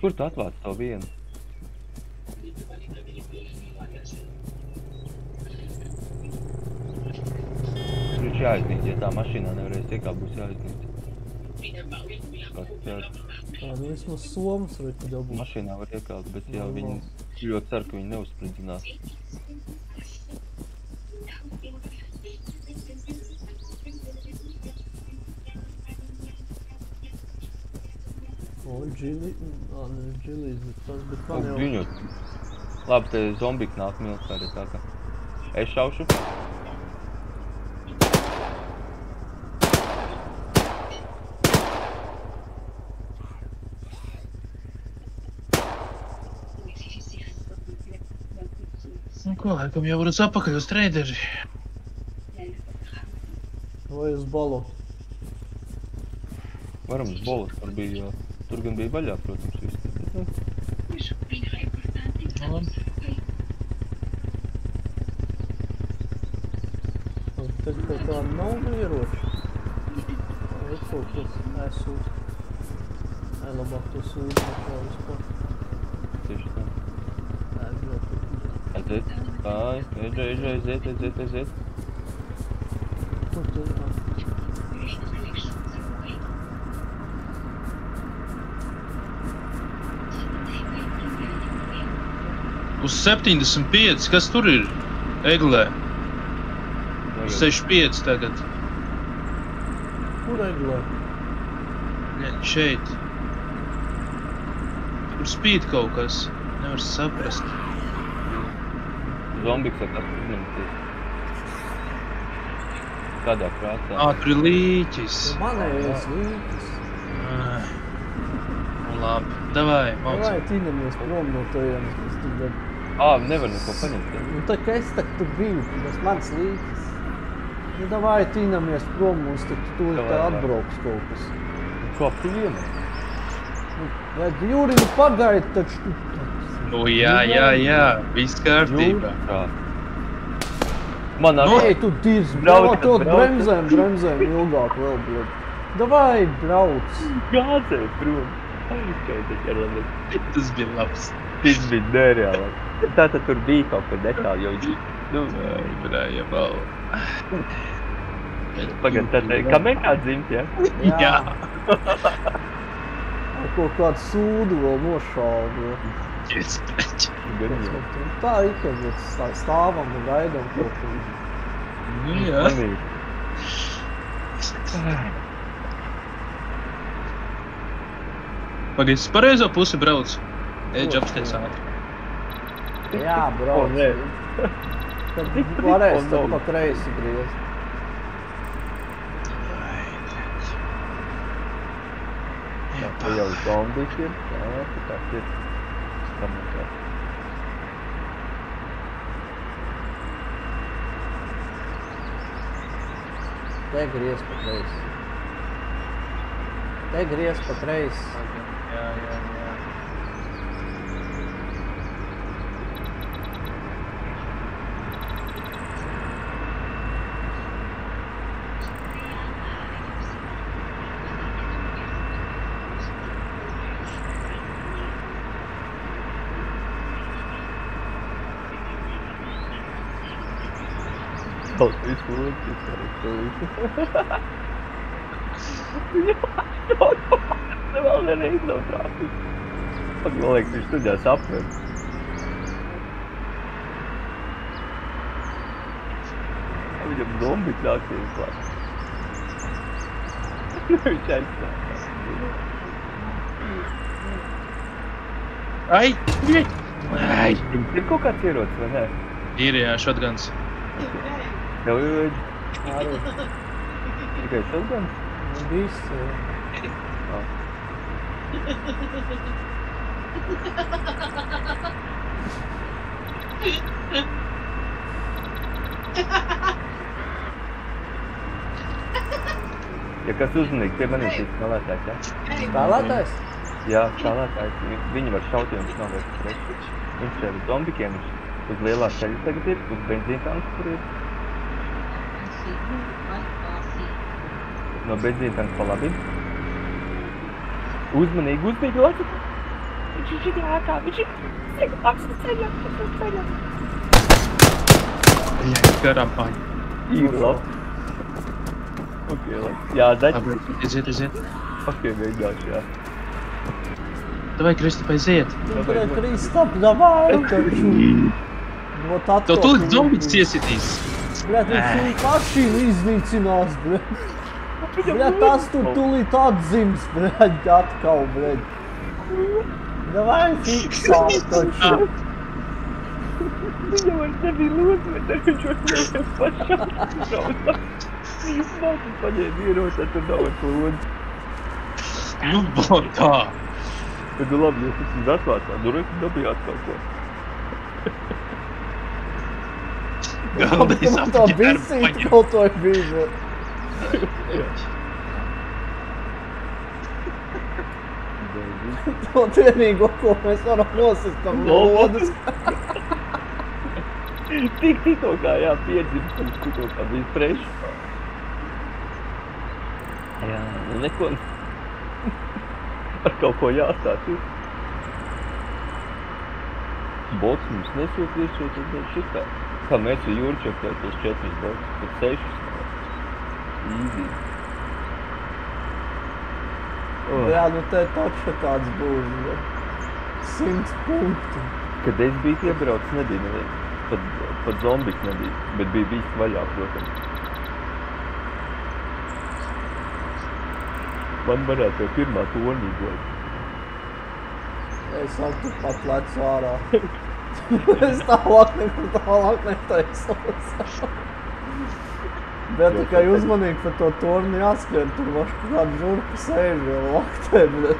Kur tu atvāc to vienu? Viņš jāiznīc, ja tā mašīnā nevarēs iekāpt, būs jāiznīc. Tā, nu vismaz somas var dabūt. Mašīnā var iekāpt, bet jau viņi ļoti cer, ka viņi neuzspridzinās. O, džili, ne džilis, bet tas, bet man jau... Viņot. Labi, te zombiki nāk milkāri, tā kā. Es šaušu. Nu ko, laikam jau varu atpakaļ uz treideri. Vai uz balotu? Varam uz bolas, tur bija, jo tur gan bija vaļā, protams, viss. Tad kaut kā nav ieroči. Vai kaut kas esūt. Ai, labāk to sūdu nekā vispār. Tieši tā. Ai, ļoti. Aiziet, aiziet. Kur tu? Uz 75, kas tur ir? Eglē. Uz 65 tagad. Kur eglē? Ne, šeit. Tur spīd kaut kas. Nevar saprast. Zombiks ar katru uzmanīties. Kādā krāsā? Tur ir līķis. Manējais līķis. Labi, davai, mauc. Davai, tīnamies prom no tajienes. Nevar neko paņemt. Nu tā kā es tak tur biju, tas mans līķis. Nu davai, tīnamies prom, mums tak tu tā atbrauks kaut kas. Ko ap tu vienu? Vai Jūri, nu pagaid taču tu... Nu jā, viss kārtībā. Man ar... Ej, tu dirz, brauc, bremzēm ilgāk vēl, blod. Davai, brauc. Gāzē, prom. Tas bija labs. Tas bija nereāli. Tātad tur bija kaut kur detāli, jo... Brāja, vēl. Pagad, tad kamēr kā dzimt, ja? Jā. Kaut kādu sūdu vēl nošāvu. Tā ir, ka stāvam un gaidam kaut ko. Nu jā. Pagaidzi, pareizo pusi brauc. Edž apsties ātri. Jā, brauc. Kad varēs, tad pa kreisi griezt. Tā jau zombiki ir. Jā, tas ir. Samotā. Te griez pa kreisi. Te griez pa kreisi. Jā. Kaut visu lūdzu, tas vēl nereiz nav trāpīt. Pat man liekas, viņš tuģās apver. Viņam zombi nāksies klāt. Viņš aizsnāk. Ai! Viņam ir kaut kāds ierocis, vai ne? Ir, jā, shotguns. Tev ir Arī. tikai shotguns? Viss. Ja kas uzmanīgi, pie manīs ir spēlētājs, ja? Spēlētājs? Jā, spēlētājs. Viņi var šaut, ja viņš nav vairs preši. Viņš ir uz zombikiem, viņš uz lielā ceļa tagad ir, uz benzīntanku tur ir. No benzīntanku pa labi. Uzmanīgi, Lācis! Viņš ir šitā ēkā, viņš ir apsceļā. Jā, garām paņem. Ir labi. Ok, labi. Jā, daļ. Labi, iziet. Ok, vienkārši, jā. Davai, Kristopai, iziet. Блядь, Кристоп, давай, taču. Вот Tev atkal. tūlīt zombis iesitīs. Блядь, viņš viņu mašīnu iznīcinās, blядь. Блядь, tas tur tūlīt atzims, blядь, atkal, blядь. Davai, fiksā, taču. Viņam ar tevi lūdzu, bet viņš var neviens pašām brauc. Viņu mātu paņēma ieroci, tur nav ar lūdzu. Nu, tā. Bet nu labi, jūs esat atvērtā, nu reku dabījāt kaut ko. Galvenais Tā bisīt kaut vai bija. To vienīgo, ko mēs varam nosistam lodus. Tikko kā, jā, piedzimst, un tikko kā bija freši. Jā, nu neko. Ar kaut ko jāstāst. Boks mums nesūt visu, tad šitā. Kā mēs ar Jurčaku tos 4 boks, tad 6. Easy. Jā, nu te taču tāds būs, 100 punktu. Kad es biju piebraucis, nebija neviens. Pat zombis nebija, bet bija bijis vaļā, protams. Man varētu jau pirmā tornī būt. Es tu pat lecu ārā. Es tālāk netaisos. Bet tikai uzmanīgi par to torni jāskrien, tur vašu kādu žurku sēž vēl laktē, bet